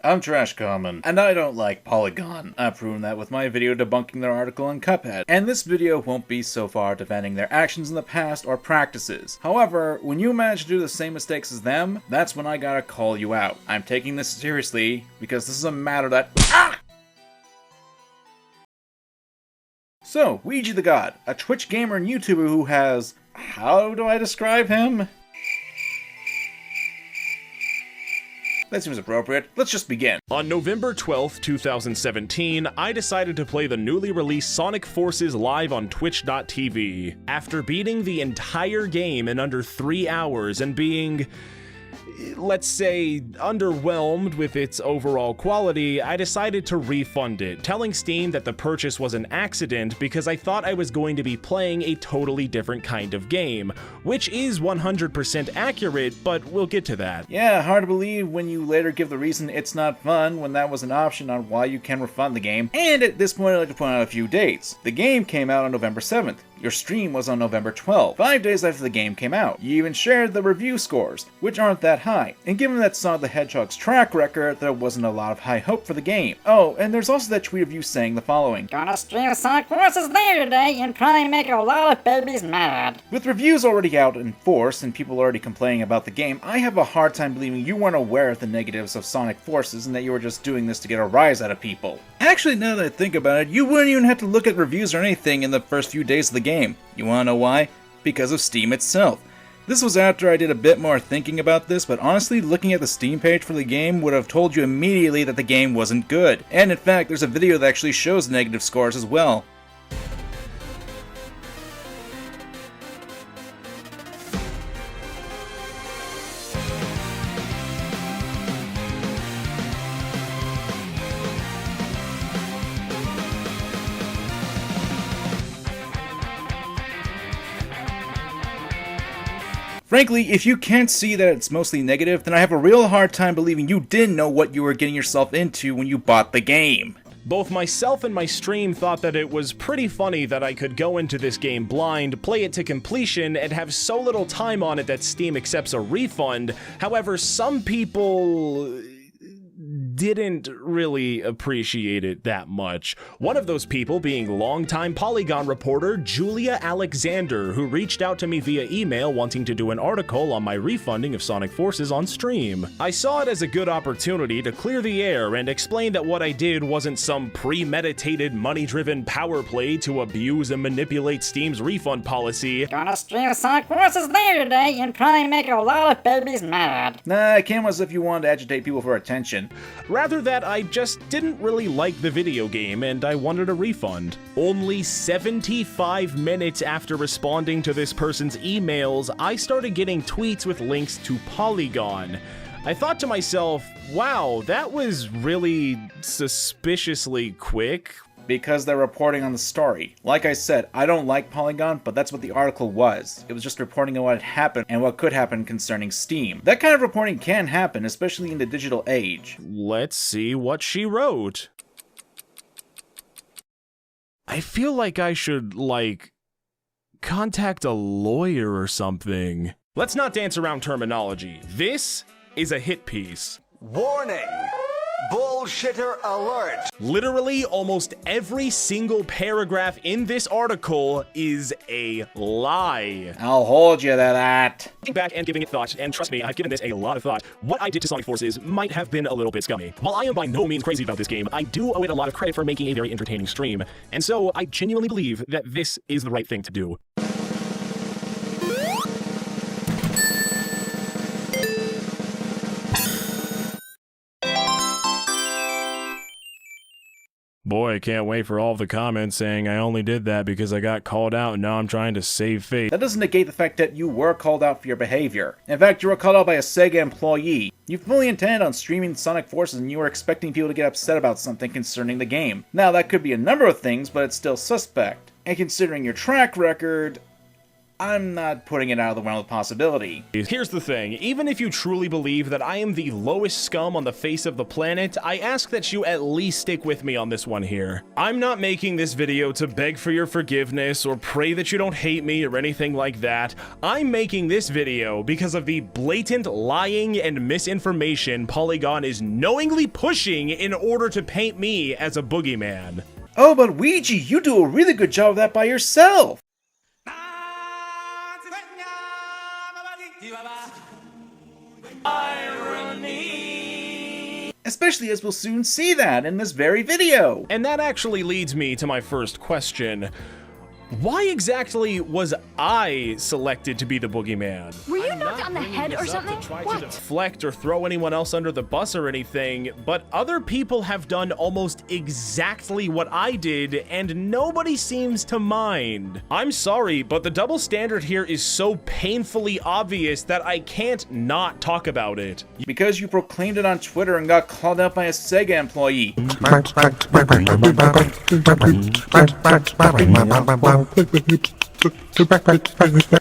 I'm MangaKamen, and I don't like Polygon. I've proven that with my video debunking their article on Cuphead, and this video won't be so far defending their actions in the past or practices. However, when you manage to do the same mistakes as them, that's when I gotta call you out. I'm taking this seriously, because this is a matter that— So, Weegee the God, a Twitch gamer and YouTuber who has— how do I describe him? That seems appropriate. Let's just begin. On November 12th, 2017, I decided to play the newly released Sonic Forces live on Twitch.tv. After beating the entire game in under 3 hours and being, let's say, underwhelmed with its overall quality, I decided to refund it, telling Steam that the purchase was an accident because I thought I was going to be playing a totally different kind of game, which is 100% accurate, but we'll get to that. Yeah, hard to believe when you later give the reason it's not fun when that was an option on why you can refund the game. And at this point I'd like to point out a few dates. The game came out on November 7th. Your stream was on November 12th, 5 days after the game came out. You even shared the review scores, which aren't that high, and given that Sonic the Hedgehog's track record, there wasn't a lot of high hope for the game. Oh, and there's also that tweet of you saying the following: "Gonna stream Sonic Forces later today and probably make a lot of babies mad." With reviews already out in force and people already complaining about the game, I have a hard time believing you weren't aware of the negatives of Sonic Forces and that you were just doing this to get a rise out of people. Actually, now that I think about it, you wouldn't even have to look at reviews or anything in the first few days of the game. You wanna know why? Because of Steam itself. This was after I did a bit more thinking about this, but honestly, looking at the Steam page for the game would have told you immediately that the game wasn't good. And in fact, there's a video that actually shows negative scores as well. Frankly, if you can't see that it's mostly negative, then I have a real hard time believing you didn't know what you were getting yourself into when you bought the game. Both myself and my stream thought that it was pretty funny that I could go into this game blind, play it to completion, and have so little time on it that Steam accepts a refund. However, some people didn't really appreciate it that much. One of those people being longtime Polygon reporter Julia Alexander, who reached out to me via email wanting to do an article on my refunding of Sonic Forces on stream. I saw it as a good opportunity to clear the air and explain that what I did wasn't some premeditated money-driven power play to abuse and manipulate Steam's refund policy. "Gonna stream Sonic Forces later today and probably make a lot of babies mad." Nah, it came as if you wanted to agitate people for attention. Rather that I just didn't really like the video game and I wanted a refund. Only 75 minutes after responding to this person's emails, I started getting tweets with links to Polygon. I thought to myself, wow, that was really suspiciously quick. Because they're reporting on the story. Like I said, I don't like Polygon, but that's what the article was. It was just reporting on what had happened and what could happen concerning Steam. That kind of reporting can happen, especially in the digital age. Let's see what she wrote. I feel like I should, contact a lawyer or something. Let's not dance around terminology. This is a hit piece. Warning! Bullshitter alert! Literally, almost every single paragraph in this article is a lie. I'll hold you to that. Thinking back and giving it thought, and trust me, I've given this a lot of thought, what I did to Sonic Forces might have been a little bit scummy. While I am by no means crazy about this game, I do owe it a lot of credit for making a very entertaining stream, and so I genuinely believe that this is the right thing to do. Boy, I can't wait for all of the comments saying I only did that because I got called out and now I'm trying to save face. That doesn't negate the fact that you were called out for your behavior. In fact, you were called out by a Sega employee. You fully intended on streaming Sonic Forces and you were expecting people to get upset about something concerning the game. Now, that could be a number of things, but it's still suspect. And considering your track record, I'm not putting it out of the realm of possibility. Here's the thing, even if you truly believe that I am the lowest scum on the face of the planet, I ask that you at least stick with me on this one here. I'm not making this video to beg for your forgiveness or pray that you don't hate me or anything like that. I'm making this video because of the blatant lying and misinformation Polygon is knowingly pushing in order to paint me as a boogeyman. Oh, but Weegee, you do a really good job of that by yourself! Irony! Especially as we'll soon see that in this very video! And that actually leads me to my first question. Why exactly was I selected to be the boogeyman? Were you knocked on the head or something? To deflect or throw anyone else under the bus or anything, but other people have done almost exactly what I did, and nobody seems to mind. I'm sorry, but the double standard here is so painfully obvious that I can't not talk about it. Because you proclaimed it on Twitter and got called out by a Sega employee.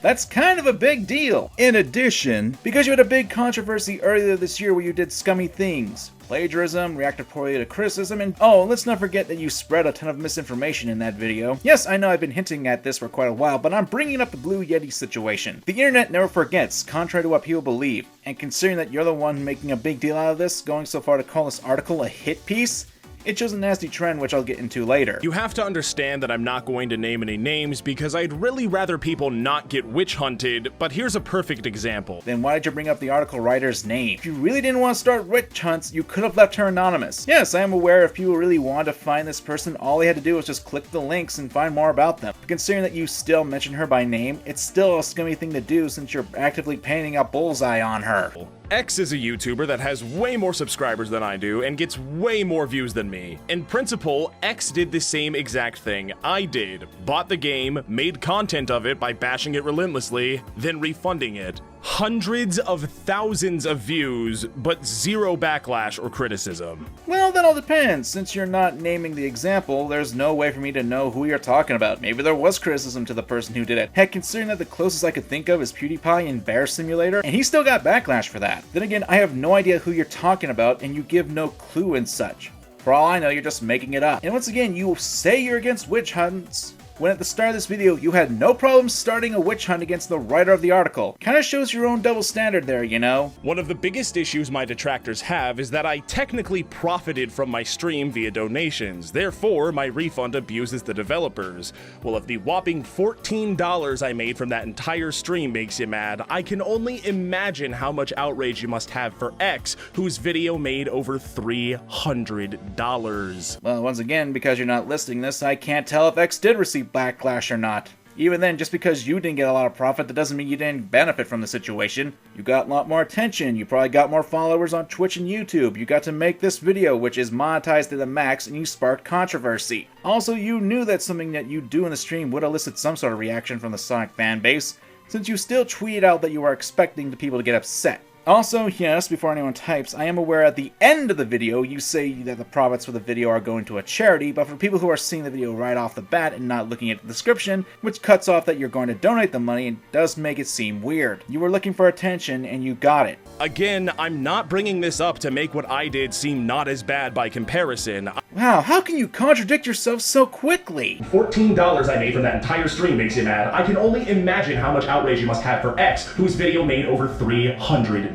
That's kind of a big deal. In addition, because you had a big controversy earlier this year where you did scummy things, plagiarism, reacted poorly to criticism, and oh, let's not forget that you spread a ton of misinformation in that video. Yes, I know I've been hinting at this for quite a while, but I'm bringing up the Blue Yeti situation. The internet never forgets, contrary to what people believe, and considering that you're the one making a big deal out of this, going so far to call this article a hit piece, it shows a nasty trend, which I'll get into later. You have to understand that I'm not going to name any names because I'd really rather people not get witch hunted, but here's a perfect example. Then why did you bring up the article writer's name? If you really didn't want to start witch hunts, you could have left her anonymous. Yes, I am aware if people really wanted to find this person, all they had to do was just click the links and find more about them. But considering that you still mention her by name, it's still a scummy thing to do since you're actively painting a bullseye on her. X is a YouTuber that has way more subscribers than I do and gets way more views than me. In principle, X did the same exact thing I did. Bought the game, made content of it by bashing it relentlessly, then refunding it. Hundreds of thousands of views, but zero backlash or criticism. Well, that all depends. Since you're not naming the example, there's no way for me to know who you're talking about. Maybe there was criticism to the person who did it. Heck, considering that the closest I could think of is PewDiePie in Bear Simulator, and he still got backlash for that. Then again, I have no idea who you're talking about, and you give no clue and such. For all I know, you're just making it up. And once again, you say you're against witch hunts, when at the start of this video, you had no problem starting a witch hunt against the writer of the article. Kinda shows your own double standard there, you know? One of the biggest issues my detractors have is that I technically profited from my stream via donations, therefore my refund abuses the developers. Well, if the whopping $14 I made from that entire stream makes you mad, I can only imagine how much outrage you must have for X, whose video made over $300. Well, once again, because you're not listing this, I can't tell if X did receive backlash or not. Even then, just because you didn't get a lot of profit, that doesn't mean you didn't benefit from the situation. You got a lot more attention, you probably got more followers on Twitch and YouTube, you got to make this video, which is monetized to the max, and you sparked controversy. Also, you knew that something that you do in the stream would elicit some sort of reaction from the Sonic fanbase, since you still tweeted out that you were expecting the people to get upset. Also, yes, before anyone types, I am aware at the end of the video you say that the profits for the video are going to a charity, but for people who are seeing the video right off the bat and not looking at the description, which cuts off that you're going to donate the money, and does make it seem weird. You were looking for attention and you got it. Again, I'm not bringing this up to make what I did seem not as bad by comparison. Wow, how can you contradict yourself so quickly? $14 I made from that entire stream makes you mad. I can only imagine how much outrage you must have for X, whose video made over $300.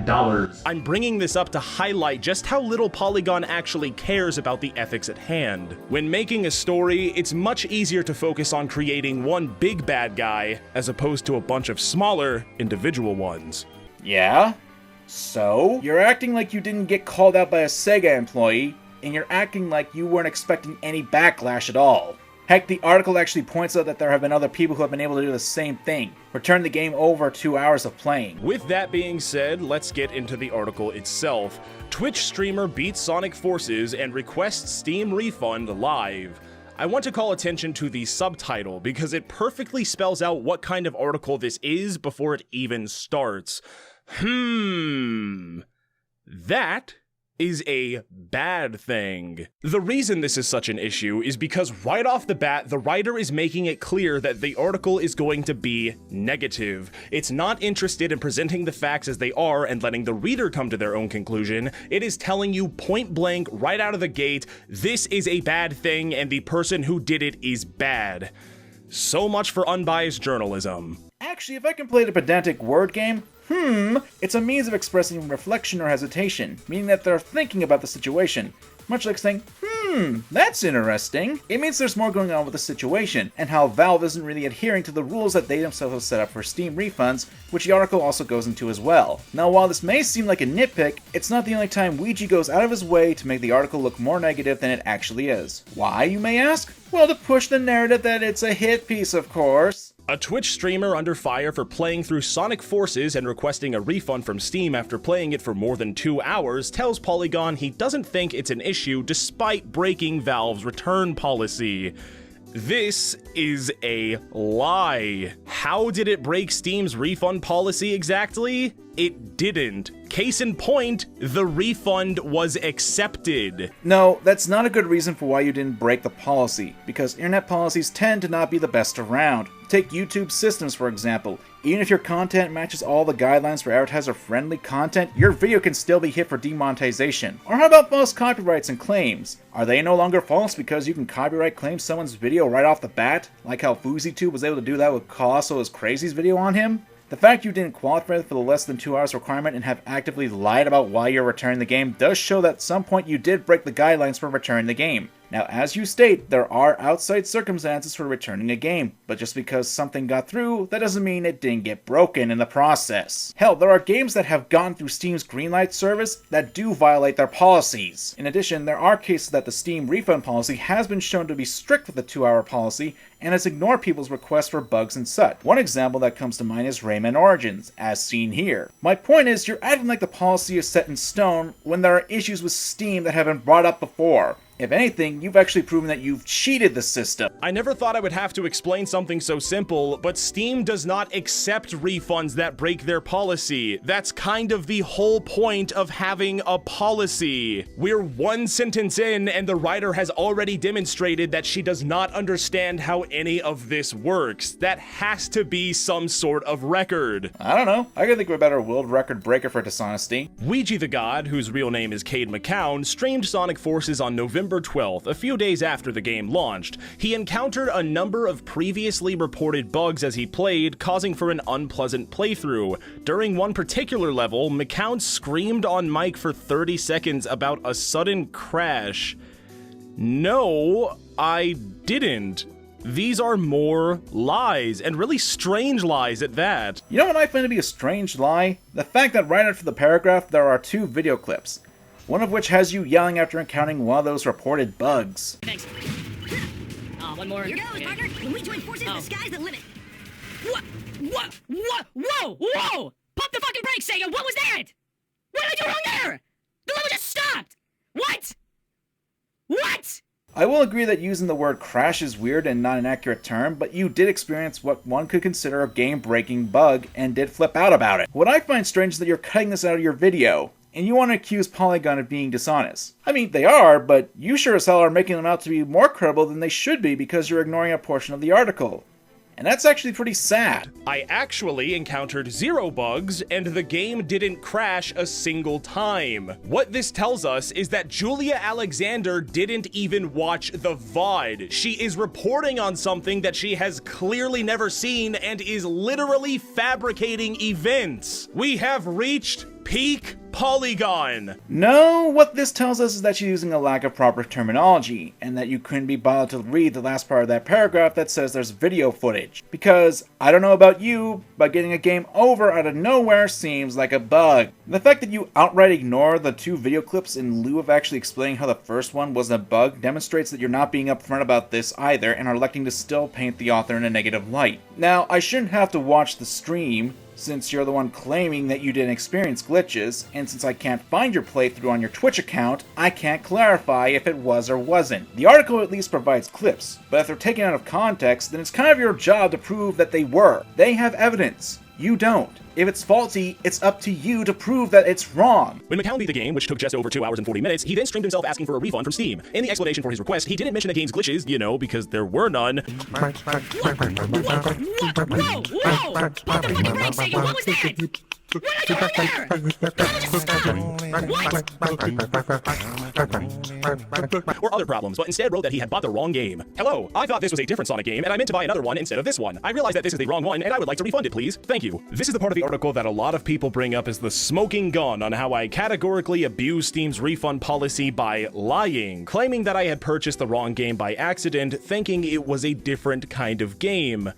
I'm bringing this up to highlight just how little Polygon actually cares about the ethics at hand. When making a story, it's much easier to focus on creating one big bad guy, as opposed to a bunch of smaller, individual ones. Yeah? So? You're acting like you didn't get called out by a Sega employee, and you're acting like you weren't expecting any backlash at all. Heck, the article actually points out that there have been other people who have been able to do the same thing. Return the game over 2 hours of playing. With that being said, let's get into the article itself. Twitch streamer beats Sonic Forces and requests Steam refund live. I want to call attention to the subtitle because it perfectly spells out what kind of article this is before it even starts. That is a bad thing. The reason this is such an issue is because right off the bat, the writer is making it clear that the article is going to be negative. It's not interested in presenting the facts as they are and letting the reader come to their own conclusion. It is telling you point blank right out of the gate, this is a bad thing and the person who did it is bad. So much for unbiased journalism. Actually, if I can play the pedantic word game, it's a means of expressing reflection or hesitation, meaning that they're thinking about the situation. Much like saying, that's interesting. It means there's more going on with the situation, and how Valve isn't really adhering to the rules that they themselves have set up for Steam refunds, which the article also goes into as well. Now, while this may seem like a nitpick, it's not the only time Weegee goes out of his way to make the article look more negative than it actually is. Why, you may ask? Well, to push the narrative that it's a hit piece, of course. A Twitch streamer under fire for playing through Sonic Forces and requesting a refund from Steam after playing it for more than 2 hours tells Polygon he doesn't think it's an issue despite breaking Valve's return policy. This is a lie. How did it break Steam's refund policy exactly? It didn't. Case in point, the refund was accepted. No, that's not a good reason for why you didn't break the policy, because internet policies tend to not be the best around. Take YouTube systems for example. Even if your content matches all the guidelines for advertiser-friendly content, your video can still be hit for demonetization. Or how about false copyrights and claims? Are they no longer false because you can copyright claim someone's video right off the bat? Like how FouseyTube was able to do that with Colossal is Crazy's video on him? The fact you didn't qualify for the less than 2 hours requirement and have actively lied about why you're returning the game does show that at some point you did break the guidelines for returning the game. Now, as you state, there are outside circumstances for returning a game, but just because something got through, that doesn't mean it didn't get broken in the process. Hell, there are games that have gone through Steam's Greenlight service that do violate their policies. In addition, there are cases that the Steam refund policy has been shown to be strict with the 2-hour policy and has ignored people's requests for bugs and such. One example that comes to mind is Rayman Origins, as seen here. My point is, you're acting like the policy is set in stone when there are issues with Steam that have been brought up before. If anything, you've actually proven that you've cheated the system. I never thought I would have to explain something so simple, but Steam does not accept refunds that break their policy. That's kind of the whole point of having a policy. We're one sentence in, and the writer has already demonstrated that she does not understand how any of this works. That has to be some sort of record. I don't know. I can think of a better world record breaker for dishonesty. Weegee the God, whose real name is Cade McCown, streamed Sonic Forces on November 12th, a few days after the game launched. He encountered a number of previously reported bugs as he played, causing for an unpleasant playthrough. During one particular level, McCown screamed on mic for 30 seconds about a sudden crash. No, I didn't. These are more lies, and really strange lies at that. You know what I find to be a strange lie? The fact that right after the paragraph there are 2 video clips. One of which has you yelling after encountering one of those reported bugs. Thanks. One more. Here goes, partner. When we join forces, the sky's the limit. What? Whoa! Pump the fucking brakes, Sega! What was that? What did I do wrong there? The level just stopped! What? I will agree that using the word crash is weird and not an accurate term, but you did experience what one could consider a game-breaking bug and did flip out about it. What I find strange is that you're cutting this out of your video. And you want to accuse Polygon of being dishonest. I mean, they are, but you sure as hell are making them out to be more credible than they should be because you're ignoring a portion of the article. And that's actually pretty sad. I actually encountered 0 bugs, and the game didn't crash a single time. What this tells us is that Julia Alexander didn't even watch the VOD. She is reporting on something that she has clearly never seen and is literally fabricating events. We have reached peak Polygon. No, what this tells us is that she's using a lack of proper terminology, and that you couldn't be bothered to read the last part of that paragraph that says there's video footage. Because, I don't know about you, but getting a game over out of nowhere seems like a bug. The fact that you outright ignore the 2 video clips in lieu of actually explaining how the first one was a bug demonstrates that you're not being upfront about this either, and are electing to still paint the author in a negative light. Now, I shouldn't have to watch the stream, since you're the one claiming that you didn't experience glitches, and since I can't find your playthrough on your Twitch account, I can't clarify if it was or wasn't. The article at least provides clips, but if they're taken out of context, then it's kind of your job to prove that they were. They have evidence. You don't. If it's faulty, it's up to you to prove that it's wrong. When McCown beat the game, which took just over 2 hours and 40 minutes, he then streamed himself asking for a refund from Steam. In the explanation for his request, he didn't mention the game's glitches, you know, because there were none. Whoa! What was that? What did I do Or other problems, but instead wrote that he had bought the wrong game. Hello, I thought this was a different Sonic game, and I meant to buy another one instead of this one. I realized that this is the wrong one, and I would like to refund it, please. Thank you. This is the part of the article that a lot of people bring up as the smoking gun on how I categorically abuse Steam's refund policy by lying, claiming that I had purchased the wrong game by accident, thinking it was a different kind of game.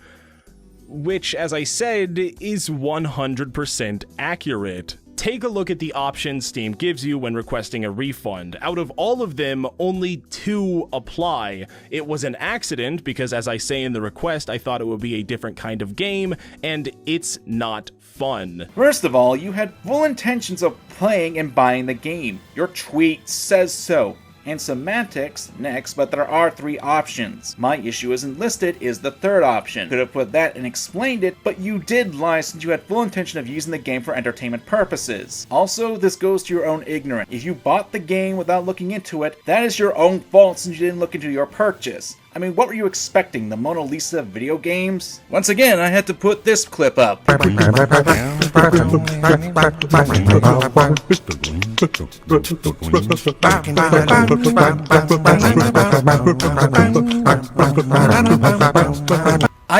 Which, as I said, is 100% accurate. Take a look at the options Steam gives you when requesting a refund. Out of all of them, only 2 apply. It was an accident because, as I say in the request, I thought it would be a different kind of game, and it's not fun. First of all, you had full intentions of playing and buying the game. Your tweet says so. And semantics next, but there are 3 options. My issue isn't listed is the 3rd option. Could have put that and explained it, but you did lie since you had full intention of using the game for entertainment purposes. Also, this goes to your own ignorance. If you bought the game without looking into it, that is your own fault since you didn't look into your purchase. I mean, what were you expecting, the Mona Lisa of video games? Once again, I had to put this clip up. I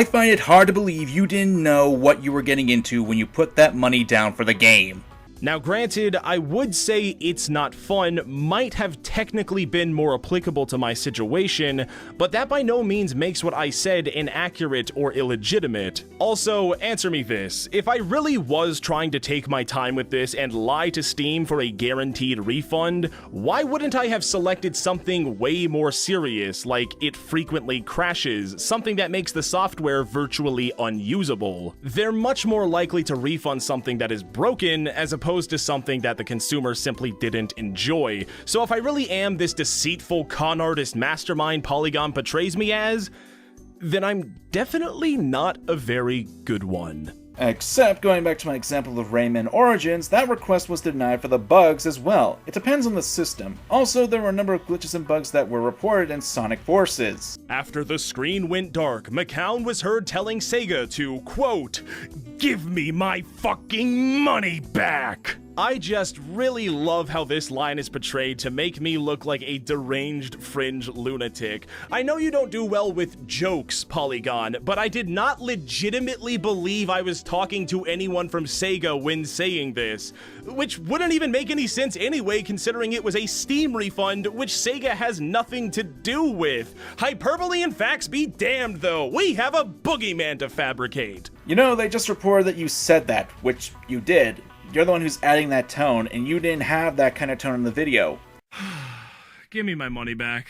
find it hard to believe you didn't know what you were getting into when you put that money down for the game. Now granted, I would say it's not fun might have technically been more applicable to my situation, but that by no means makes what I said inaccurate or illegitimate. Also, answer me this, if I really was trying to take my time with this and lie to Steam for a guaranteed refund, why wouldn't I have selected something way more serious, like it frequently crashes, something that makes the software virtually unusable? They're much more likely to refund something that is broken as opposed to something that the consumer simply didn't enjoy. So if I really am this deceitful con artist mastermind Polygon portrays me as, then I'm definitely not a very good one. Except, going back to my example of Rayman Origins, that request was denied for the bugs as well. It depends on the system. Also, there were a number of glitches and bugs that were reported in Sonic Forces. After the screen went dark, McCown was heard telling Sega to, quote, "Give me my fucking money back!" I just really love how this line is portrayed to make me look like a deranged fringe lunatic. I know you don't do well with jokes, Polygon, but I did not legitimately believe I was talking to anyone from Sega when saying this, which wouldn't even make any sense anyway considering it was a Steam refund, which Sega has nothing to do with. Hyperbole and facts be damned though, we have a boogeyman to fabricate. You know, they just reported that you said that, which you did. You're the one who's adding that tone, and you didn't have that kind of tone in the video. Give me my money back.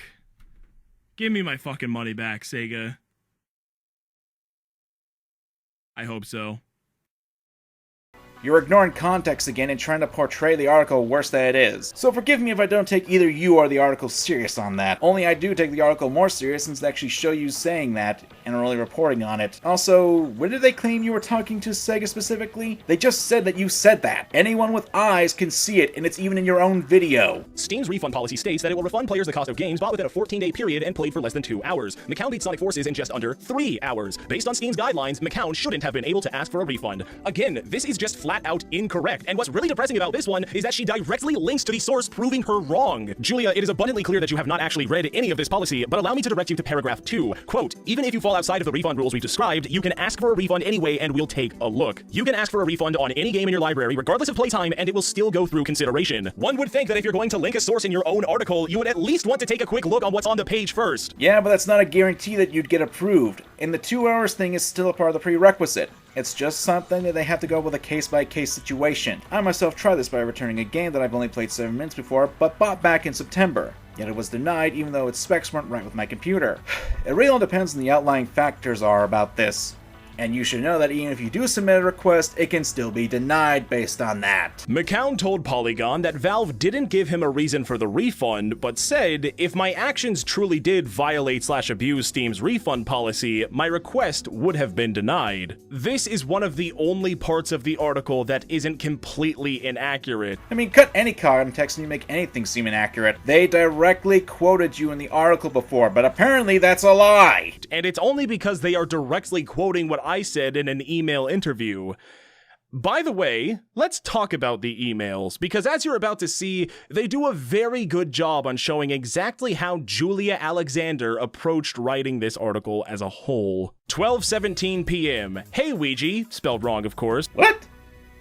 Give me my fucking money back, Sega. I hope so. You're ignoring context again and trying to portray the article worse than it is. So forgive me if I don't take either you or the article serious on that. Only I do take the article more serious since they actually show you saying that and are only reporting on it. Also, where did they claim you were talking to Sega specifically? They just said that you said that. Anyone with eyes can see it, and it's even in your own video. Steam's refund policy states that it will refund players the cost of games bought within a 14-day period and played for less than 2 hours. McCown beat Sonic Forces in just under 3 hours. Based on Steam's guidelines, McCown shouldn't have been able to ask for a refund. Again, this is just flat out incorrect, and what's really depressing about this one is that she directly links to the source proving her wrong. Julia, it is abundantly clear that you have not actually read any of this policy, but allow me to direct you to paragraph 2. Quote, even if you fall outside of the refund rules we've described, you can ask for a refund anyway and we'll take a look. You can ask for a refund on any game in your library, regardless of playtime, and it will still go through consideration. One would think that if you're going to link a source in your own article, you would at least want to take a quick look on what's on the page first. Yeah, but that's not a guarantee that you'd get approved, and the 2 hours thing is still a part of the prerequisite. It's just something that they have to go with a case-by-case situation. I myself tried this by returning a game that I've only played 7 minutes before, but bought back in September. Yet it was denied even though its specs weren't right with my computer. It really all depends on the outlying factors are about this. And you should know that even if you do submit a request, it can still be denied based on that. McCown told Polygon that Valve didn't give him a reason for the refund, but said, if my actions truly did violate/abuse Steam's refund policy, my request would have been denied. This is one of the only parts of the article that isn't completely inaccurate. I mean, cut any context and you make anything seem inaccurate. They directly quoted you in the article before, but apparently that's a lie. And it's only because they are directly quoting what I said in an email interview. By the way, let's talk about the emails, because as you're about to see, they do a very good job on showing exactly how Julia Alexander approached writing this article as a whole. 12:17 p.m. Hey Weegee, spelled wrong of course. What?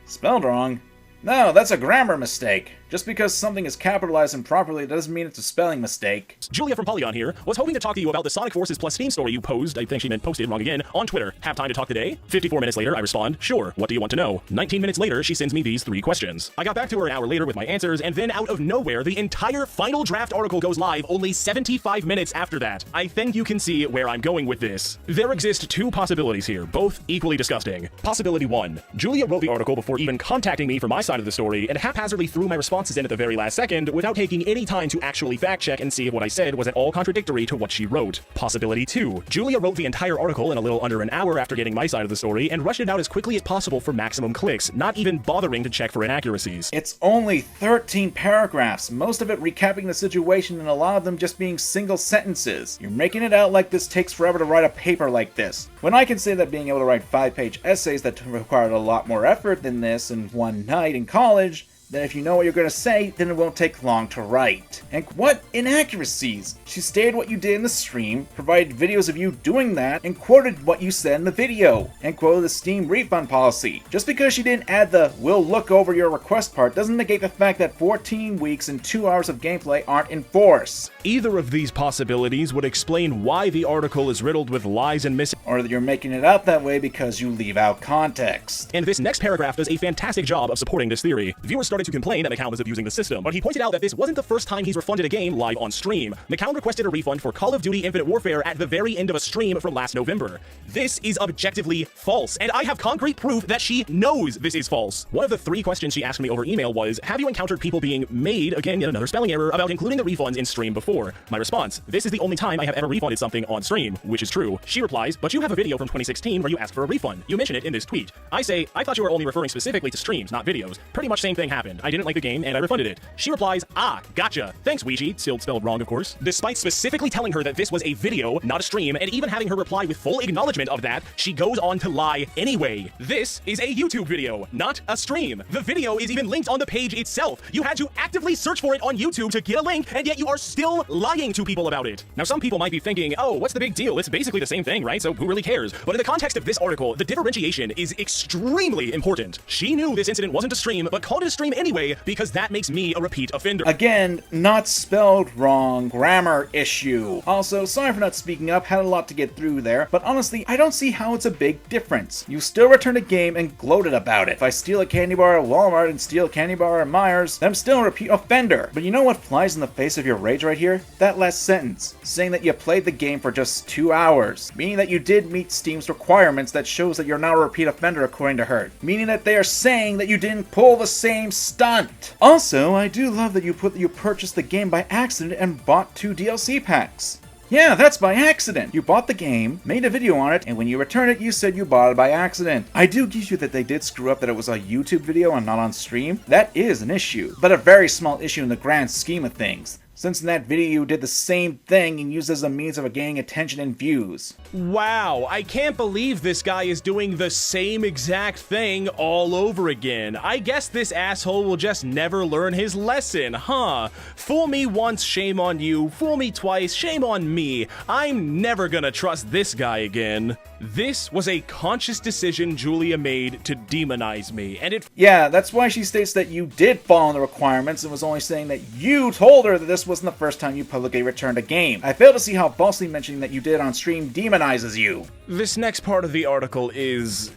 Spelled wrong? No, that's a grammar mistake. Just because something is capitalized improperly doesn't mean it's a spelling mistake. Julia from Polygon here was hoping to talk to you about the Sonic Forces plus Steam story you posed, I think she meant posted, wrong again, on Twitter. Have time to talk today? 54 minutes later, I respond, sure, what do you want to know? 19 minutes later, she sends me these 3 questions. I got back to her an hour later with my answers, and then out of nowhere, the entire final draft article goes live only 75 minutes after that. I think you can see where I'm going with this. There exist 2 possibilities here, both equally disgusting. Possibility 1, Julia wrote the article before even contacting me for my side of the story, and haphazardly threw my responses in at the very last second without taking any time to actually fact check and see if what I said was at all contradictory to what she wrote. Possibility 2. Julia wrote the entire article in a little under an hour after getting my side of the story and rushed it out as quickly as possible for maximum clicks, not even bothering to check for inaccuracies. It's only 13 paragraphs, most of it recapping the situation and a lot of them just being single sentences. You're making it out like this takes forever to write a paper like this, when I can say that being able to write 5-page essays that required a lot more effort than this in one night in college, then if you know what you're going to say, then it won't take long to write. And what inaccuracies? She stated what you did in the stream, provided videos of you doing that, and quoted what you said in the video, and quoted the Steam refund policy. Just because she didn't add the "we'll look over your request" part doesn't negate the fact that 14 weeks and 2 hours of gameplay aren't in force. Either of these possibilities would explain why the article is riddled with lies and or that you're making it out that way because you leave out context. And this next paragraph does a fantastic job of supporting this theory. Viewers started to complain that McCown was abusing the system, but he pointed out that this wasn't the first time he's refunded a game live on stream. McCown requested a refund for Call of Duty Infinite Warfare at the very end of a stream from last November. This is objectively false, and I have concrete proof that she knows this is false. One of the 3 questions she asked me over email was, have you encountered people being made, again yet another spelling error, about including the refunds in stream before? My response, this is the only time I have ever refunded something on stream, which is true. She replies, but you have a video from 2016 where you asked for a refund. You mention it in this tweet. I say, I thought you were only referring specifically to streams, not videos. Pretty much same thing happened. I didn't like the game and I refunded it. She replies, ah, gotcha. Thanks, Weegee, still spelled wrong of course. Despite specifically telling her that this was a video, not a stream, and even having her reply with full acknowledgement of that, she goes on to lie anyway. This is a YouTube video, not a stream. The video is even linked on the page itself. You had to actively search for it on YouTube to get a link, and yet you are still lying to people about it. Now some people might be thinking, oh, what's the big deal? It's basically the same thing, right? So who really cares? But in the context of this article, the differentiation is extremely important. She knew this incident wasn't a stream, but called it a stream anyway, because that makes me a repeat offender. Again, not spelled wrong, grammar issue. Also, sorry for not speaking up, had a lot to get through there, but honestly, I don't see how it's a big difference. You still returned a game and gloated about it. If I steal a candy bar at Walmart and steal a candy bar at Myers, then I'm still a repeat offender. But you know what flies in the face of your rage right here? That last sentence, saying that you played the game for just 2 hours, meaning that you did meet Steam's requirements that shows that you're not a repeat offender according to her, meaning that they are saying that you didn't pull the same stunt. Also, I do love that you purchased the game by accident and bought 2 DLC packs. Yeah, that's by accident. You bought the game, made a video on it, and when you returned it, you said you bought it by accident. I do give you that they did screw up that it was a YouTube video and not on stream. That is an issue, but a very small issue in the grand scheme of things, since in that video you did the same thing and used as a means of gaining attention and views. Wow, I can't believe this guy is doing the same exact thing all over again. I guess this asshole will just never learn his lesson, huh? Fool me once, shame on you. Fool me twice, shame on me. I'm never gonna trust this guy again. This was a conscious decision Julia made to demonize me, and it— Yeah, that's why she states that you did follow the requirements and was only saying that you told her that this wasn't the first time you publicly returned a game. I fail to see how falsely mentioning that you did on stream demonizes you. This next part of the article is—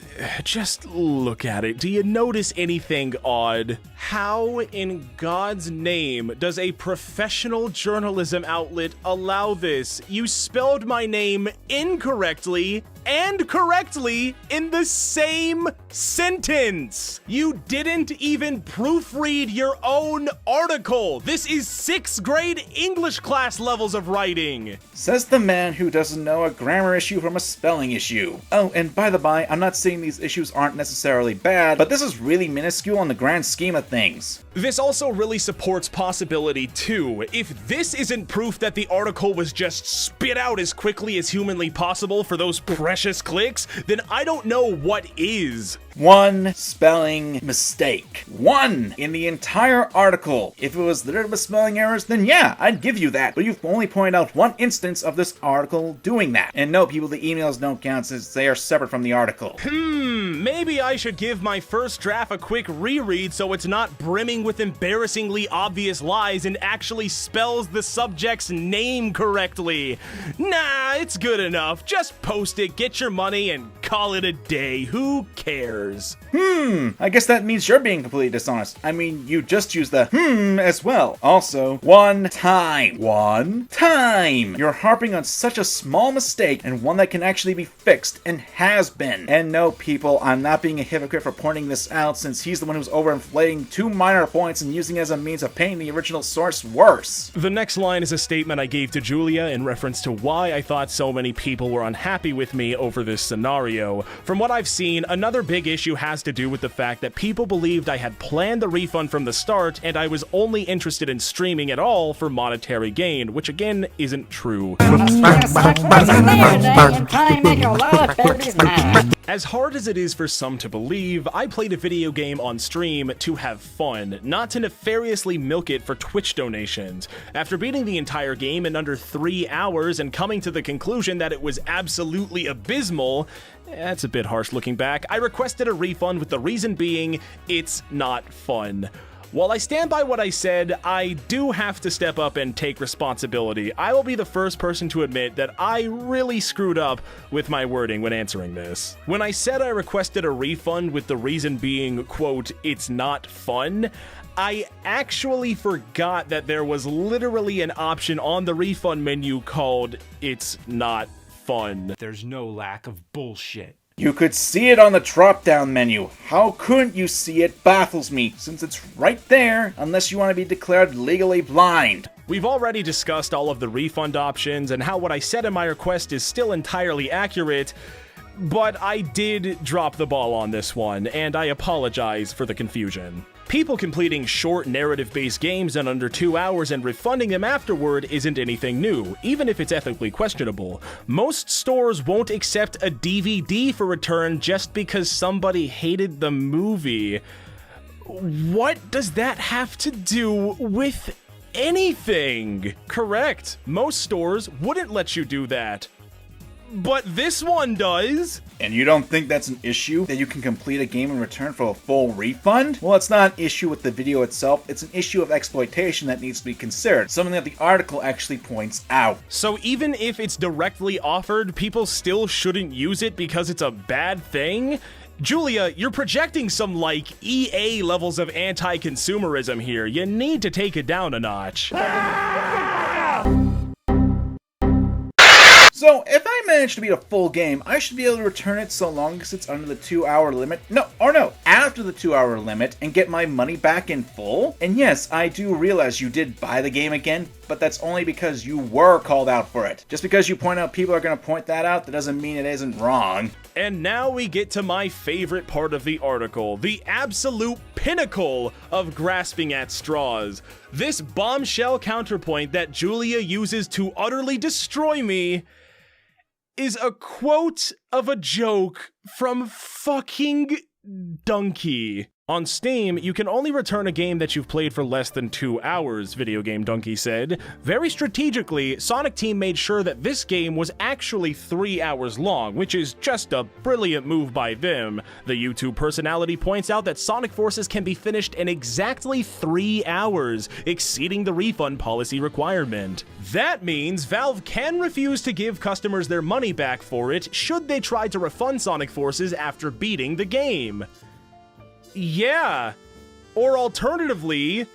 just look at it. Do you notice anything odd? How in God's name does a professional journalism outlet allow this? You spelled my name incorrectly and correctly in the same sentence. You didn't even proofread your own article. This is 6th grade English class levels of writing. Says the man who doesn't know a grammar issue from a spelling issue. Oh, and by the by, I'm not saying these issues aren't necessarily bad, but this is really minuscule in the grand scheme of things. This also really supports possibility too. If this isn't proof that the article was just spit out as quickly as humanly possible for those precious clicks, then I don't know what is. One spelling mistake. One in the entire article. If it was littered with spelling errors, then yeah, I'd give you that. But you've only pointed out one instance of this article doing that. And no, people, the emails don't count since they are separate from the article. Maybe I should give my first draft a quick reread so it's not brimming with embarrassingly obvious lies and actually spells the subject's name correctly. Nah, it's good enough. Just post it, get your money, and call it a day. Who cares? I guess that means you're being completely dishonest. I mean, you just used the as well. Also, one time. One time! You're harping on such a small mistake and one that can actually be fixed and has been. And no, people, I'm not being a hypocrite for pointing this out since he's the one who's overinflating 2 minor points and using it as a means of painting the original source worse. The next line is a statement I gave to Julia in reference to why I thought so many people were unhappy with me over this scenario. From what I've seen, another big issue has to do with the fact that people believed I had planned the refund from the start and I was only interested in streaming at all for monetary gain, which again isn't true. As hard as it is for some to believe, I played a video game on stream to have fun, not to nefariously milk it for Twitch donations. After beating the entire game in under 3 hours and coming to the conclusion that it was absolutely abysmal, that's a bit harsh looking back, I requested a refund with the reason being, it's not fun. While I stand by what I said, I do have to step up and take responsibility. I will be the first person to admit that I really screwed up with my wording when answering this. When I said I requested a refund with the reason being, quote, it's not fun, I actually forgot that there was literally an option on the refund menu called it's not fun. There's no lack of bullshit. You could see it on the drop-down menu. How couldn't you see it baffles me, since it's right there, unless you want to be declared legally blind. We've already discussed all of the refund options and how what I said in my request is still entirely accurate, but I did drop the ball on this one, and I apologize for the confusion. People completing short narrative-based games in under 2 hours and refunding them afterward isn't anything new, even if it's ethically questionable. Most stores won't accept a DVD for return just because somebody hated the movie. What does that have to do with anything? Correct, most stores wouldn't let you do that. But this one does. And you don't think that's an issue? That you can complete a game in return for a full refund? Well, it's not an issue with the video itself, it's an issue of exploitation that needs to be considered, something that the article actually points out. So even if it's directly offered, people still shouldn't use it because it's a bad thing? Julia, you're projecting some, like, EA levels of anti-consumerism here. You need to take it down a notch. So, if I manage to beat a full game, I should be able to return it so long as it's under the 2-hour limit. No, after the 2-hour limit and get my money back in full. And yes, I do realize you did buy the game again, but that's only because you were called out for it. Just because you point out people are going to point that out, that doesn't mean it isn't wrong. And now we get to my favorite part of the article, the absolute pinnacle of grasping at straws. This bombshell counterpoint that Julia uses to utterly destroy me is a quote of a joke from fucking Donkey. On Steam, you can only return a game that you've played for less than 2 hours, Video Game Donkey said. Very strategically, Sonic Team made sure that this game was actually 3 hours long, which is just a brilliant move by them. The YouTube personality points out that Sonic Forces can be finished in exactly 3 hours, exceeding the refund policy requirement. That means Valve can refuse to give customers their money back for it should they try to refund Sonic Forces after beating the game. Yeah, or alternatively,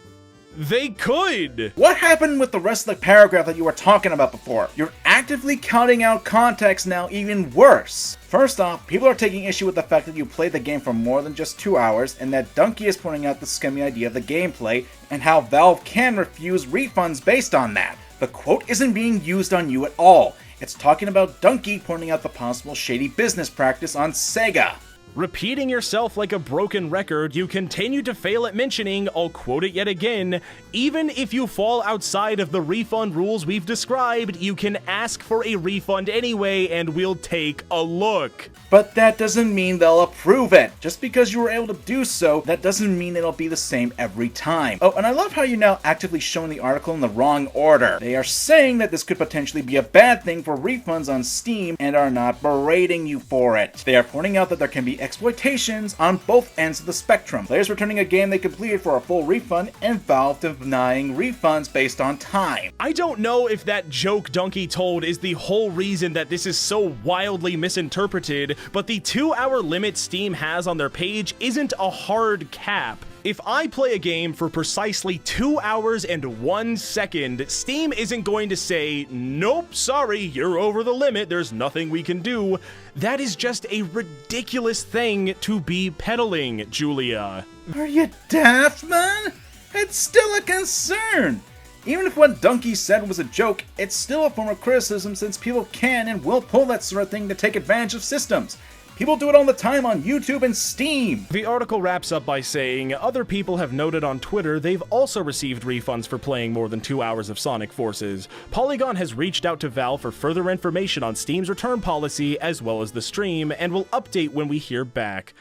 they could. What happened with the rest of the paragraph that you were talking about before? You're actively counting out context now even worse. First off, people are taking issue with the fact that you played the game for more than just 2 hours, and that Donkey is pointing out the scummy idea of the gameplay, and how Valve can refuse refunds based on that. The quote isn't being used on you at all. It's talking about Donkey pointing out the possible shady business practice on Sega. Repeating yourself like a broken record, you continue to fail at mentioning, I'll quote it yet again, even if you fall outside of the refund rules we've described, you can ask for a refund anyway and we'll take a look. But that doesn't mean they'll approve it. Just because you were able to do so, that doesn't mean it'll be the same every time. Oh, and I love how you're now actively showing the article in the wrong order. They are saying that this could potentially be a bad thing for refunds on Steam and are not berating you for it. They are pointing out that there can be exploitations on both ends of the spectrum. Players returning a game they completed for a full refund, and Valve denying refunds based on time. I don't know if that joke Donkey told is the whole reason that this is so wildly misinterpreted, but the 2-hour limit Steam has on their page isn't a hard cap. If I play a game for precisely 2 hours and 1 second, Steam isn't going to say, nope, sorry, you're over the limit, there's nothing we can do. That is just a ridiculous thing to be peddling, Julia. Are you daft, man? It's still a concern. Even if what Donkey said was a joke, it's still a form of criticism since people can and will pull that sort of thing to take advantage of systems. People do it all the time on YouTube and Steam. The article wraps up by saying, other people have noted on Twitter they've also received refunds for playing more than 2 hours of Sonic Forces. Polygon has reached out to Valve for further information on Steam's return policy as well as the stream, and will update when we hear back.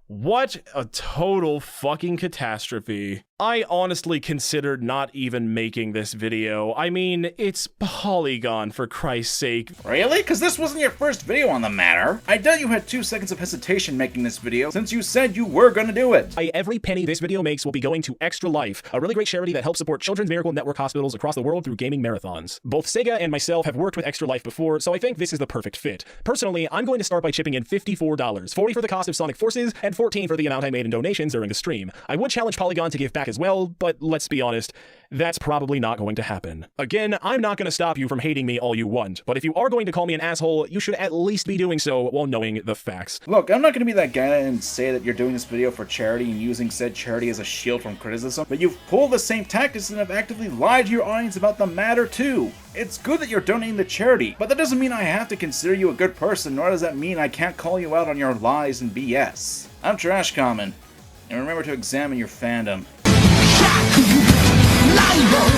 What a total fucking catastrophe. I honestly considered not even making this video. I mean, it's Polygon, for Christ's sake. Really? Because this wasn't your first video on the matter. I doubt you had 2 seconds of hesitation making this video, since you said you were gonna do it. Every penny this video makes will be going to Extra Life, a really great charity that helps support Children's Miracle Network hospitals across the world through gaming marathons. Both Sega and myself have worked with Extra Life before, so I think this is the perfect fit. Personally, I'm going to start by chipping in $54, $40 for the cost of Sonic Forces, and $14 for the amount I made in donations during the stream. I would challenge Polygon to give back as well, but let's be honest, that's probably not going to happen. Again, I'm not going to stop you from hating me all you want, but if you are going to call me an asshole, you should at least be doing so while knowing the facts. Look, I'm not going to be that guy and say that you're doing this video for charity and using said charity as a shield from criticism, but you've pulled the same tactics and have actively lied to your audience about the matter too. It's good that you're donating to charity, but that doesn't mean I have to consider you a good person, nor does that mean I can't call you out on your lies and BS. I'm MangaKamen, and remember to examine your fandom. Liable,